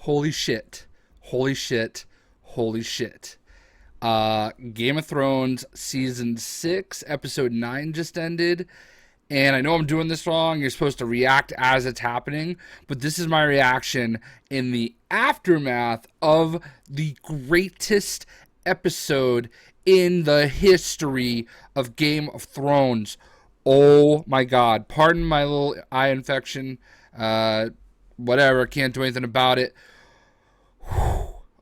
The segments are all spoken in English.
Holy shit. Holy shit. Holy shit. Game of Thrones season 6, episode 9 just ended. And I know I'm doing this wrong. You're supposed to react as it's happening. But this is my reaction in the aftermath of the greatest episode in the history of Game of Thrones. Oh my god. Pardon my little eye infection. Whatever. Can't do anything about it.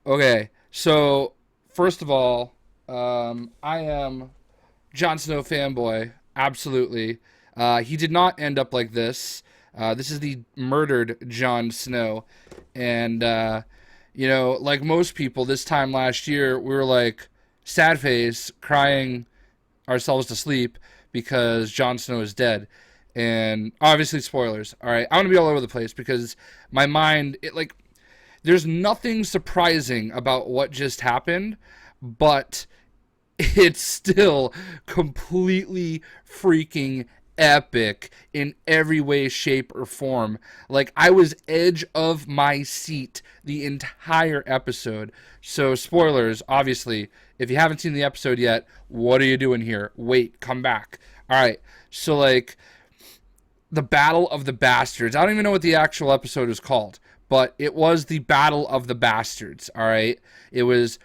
Okay, so first of all, I am Jon Snow fanboy, absolutely. He did not end up like this. This is the murdered Jon Snow, and like most people, this time last year we were like sad face, crying ourselves to sleep because Jon Snow is dead. And obviously, spoilers. All right, I'm gonna be all over the place because my mind, there's nothing surprising about what just happened, but it's still completely freaking epic in every way, shape, or form. Like, I was edge of my seat the entire episode. So, spoilers, obviously. If you haven't seen the episode yet, what are you doing here? Wait, come back. All right, so, the Battle of the Bastards. I don't even know what the actual episode is called, but it was the Battle of the Bastards, all right? It was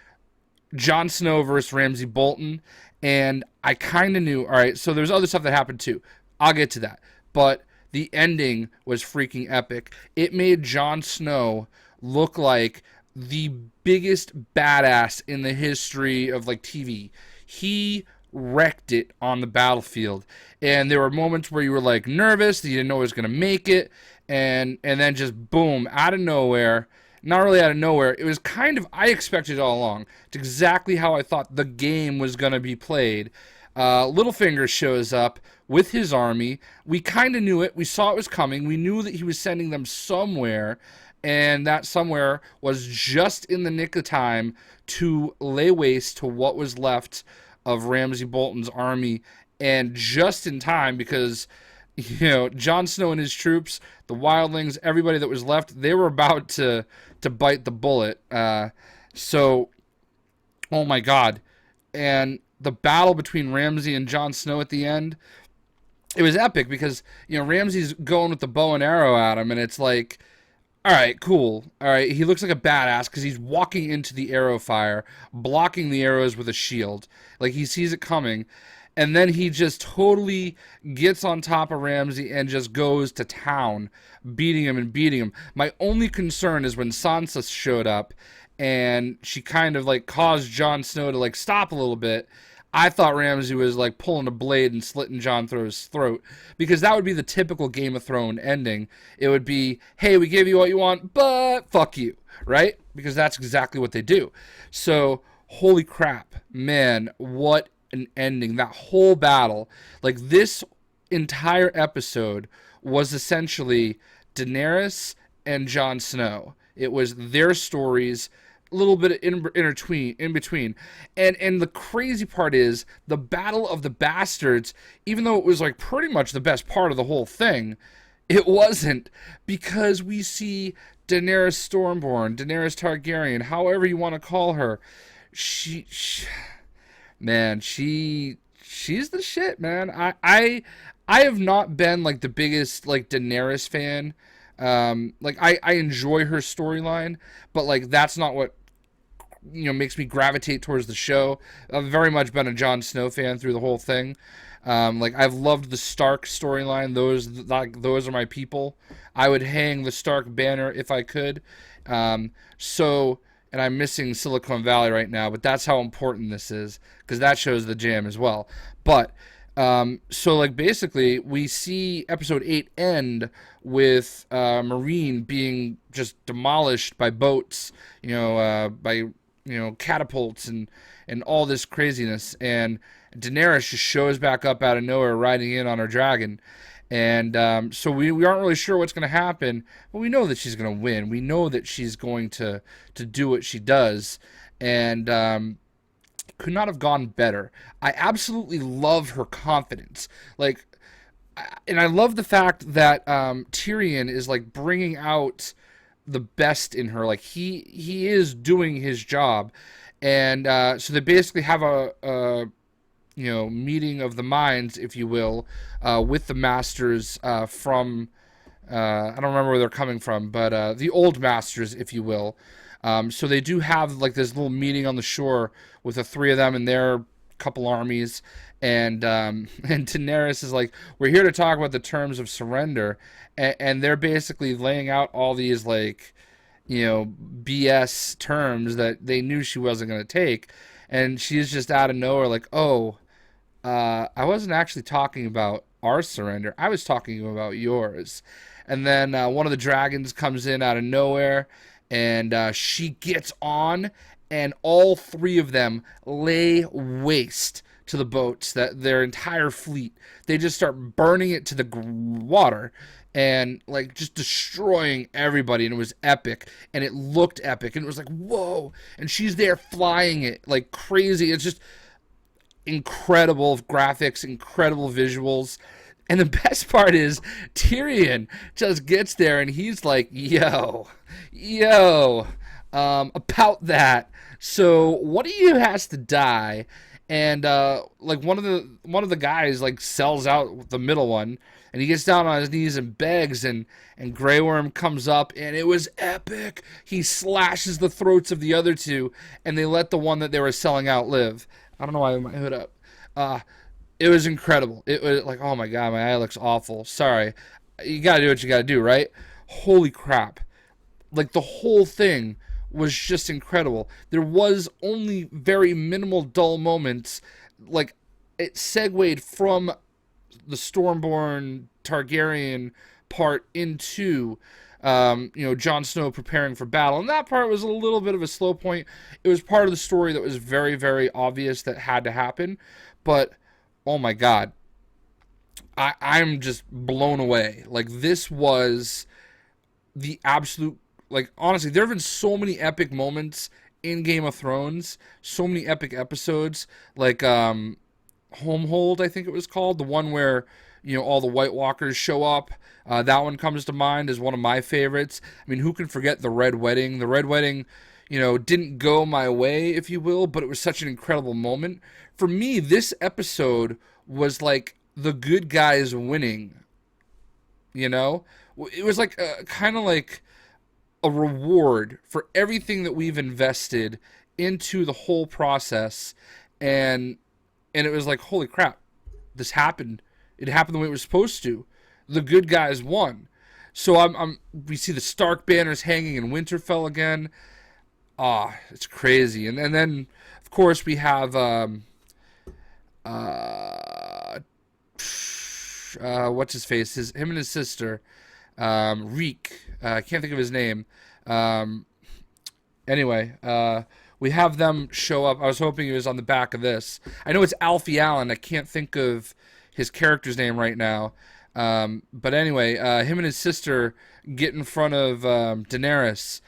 Jon Snow versus Ramsay Bolton, and I kind of knew, all right, so there's other stuff that happened too. I'll get to that. But the ending was freaking epic. It made Jon Snow look like the biggest badass in the history of, TV. He wrecked it on the battlefield, and there were moments where you were nervous that you didn't know he was going to make it, and then just boom, out of nowhere. Not really out of nowhere, it was kind of, I expected it all along. It's exactly how I thought the game was going to be played. Littlefinger shows up with his army. We kind of knew it. We saw it was coming. We knew that he was sending them somewhere, and that somewhere was just in the nick of time to lay waste to what was left of Ramsay Bolton's army, and just in time because, Jon Snow and his troops, the wildlings, everybody that was left, they were about to bite the bullet. So, oh my god. And the battle between Ramsay and Jon Snow at the end, it was epic because, Ramsay's going with the bow and arrow at him, and it's like, all right, cool. All right, he looks like a badass because he's walking into the arrow fire, blocking the arrows with a shield. Like, he sees it coming, and then he just totally gets on top of Ramsay and just goes to town, beating him and beating him. My only concern is when Sansa showed up, and she kind of, caused Jon Snow to, stop a little bit. I thought Ramsay was pulling a blade and slitting Jon Snow's throat, because that would be the typical Game of Thrones ending. It would be, hey, we gave you what you want, but fuck you, right? Because that's exactly what they do. So, holy crap, man, what an ending. That whole battle, this entire episode was essentially Daenerys and Jon Snow. It was their stories, a little bit in between. And the crazy part is the Battle of the Bastards, even though it was pretty much the best part of the whole thing, it wasn't, because we see Daenerys Stormborn, Daenerys Targaryen, however you want to call her. She's the shit, man. I have not been the biggest Daenerys fan. I enjoy her storyline, but that's not what makes me gravitate towards the show. I've very much been a Jon Snow fan through the whole thing. I've loved the Stark storyline. Those are my people. I would hang the Stark banner if I could. And I'm missing Silicon Valley right now, but that's how important this is, because that shows the jam as well. But basically, we see episode 8 end with Mareen being just demolished by boats, by catapults and all this craziness, and Daenerys just shows back up out of nowhere, riding in on her dragon. And so we aren't really sure what's going to happen, but we know that she's going to win. We know that she's going to do what she does, and could not have gone better. I absolutely love her confidence. And I love the fact that Tyrion is bringing out the best in her. Like he is doing his job, and so they basically have a meeting of the minds, if you will, with the masters from I don't remember where they're coming from, but the old masters, if you will. So they do have like this little meeting on the shore with the three of them and their couple armies, and and Daenerys is like, "We're here to talk about the terms of surrender," and they're basically laying out all these like, BS terms that they knew she wasn't going to take, and she's just out of nowhere like, "Oh, I wasn't actually talking about our surrender. I was talking about yours." And then one of the dragons comes in out of nowhere, and she gets on, and all three of them lay waste to the boats, that their entire fleet. They just start burning it to the water, and like just destroying everybody, and it was epic, and it looked epic, and it was like, whoa. And she's there flying it like crazy. It's just incredible graphics, incredible visuals. And the best part is Tyrion just gets there and he's like, yo, about that. So one of you has to die. And like one of the guys like sells out the middle one, and he gets down on his knees and begs, and Grey Worm comes up, and it was epic. He slashes the throats of the other two, and they let the one that they were selling out live. I don't know why I have my hood up. It was incredible. It was like, oh my god, my eye looks awful. Sorry. You gotta do what you gotta do, right? Holy crap. Like, the whole thing was just incredible. There was only very minimal dull moments. Like, it segued from the Stormborn Targaryen part into Jon Snow preparing for battle. And that part was a little bit of a slow point. It was part of the story that was very, very obvious that had to happen. But, oh my god, I'm just blown away. Like, this was the absolute, like, honestly, there have been so many epic moments in Game of Thrones, so many epic episodes, like Homehold, I think it was called, the one where all the White Walkers show up. That one comes to mind as one of my favorites. I mean, who can forget the Red Wedding? The Red Wedding, didn't go my way, if you will, but it was such an incredible moment. For me, this episode was like the good guys winning. It was like kind of like a reward for everything that we've invested into the whole process, and it was like, holy crap, this happened. It happened the way it was supposed to. The good guys won. So we see the Stark banners hanging in Winterfell again. It's crazy. And then of course we have what's his face? Him and his sister, Reek. I can't think of his name. Anyway, we have them show up. I was hoping he was on the back of this. I know it's Alfie Allen. I can't think of his character's name right now. But anyway, him and his sister get in front of Daenerys,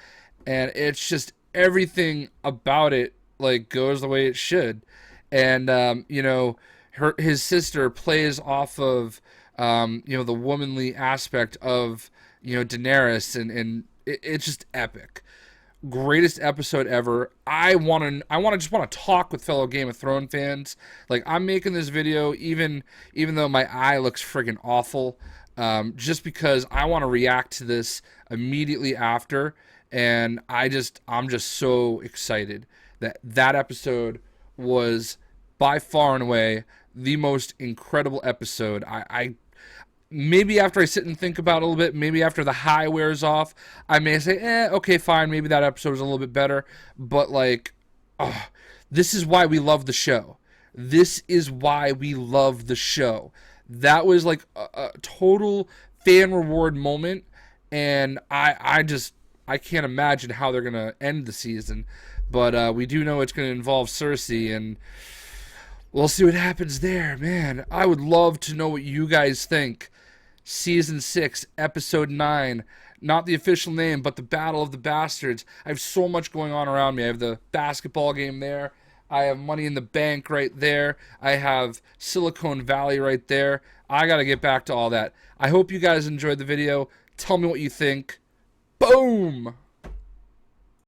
and it's just everything about it like goes the way it should. And his sister plays off of the womanly aspect of Daenerys, and it's just epic. Greatest episode ever. I just want to talk with fellow Game of Thrones fans. Like, I'm making this video even though my eye looks friggin' awful, just because I want to react to this immediately after, and I'm just so excited that episode was by far and away the most incredible episode. I maybe after I sit and think about it a little bit, maybe after the high wears off, I may say, okay, fine, maybe that episode was a little bit better. But, like, this is why we love the show. This is why we love the show. That was, like, a total fan reward moment, and I can't imagine how they're going to end the season. But we do know it's going to involve Cersei, and we'll see what happens there. Man, I would love to know what you guys think. Season 6, Episode 9. Not the official name, but the Battle of the Bastards. I have so much going on around me. I have the basketball game there. I have Money in the Bank right there. I have Silicon Valley right there. I got to get back to all that. I hope you guys enjoyed the video. Tell me what you think. Boom!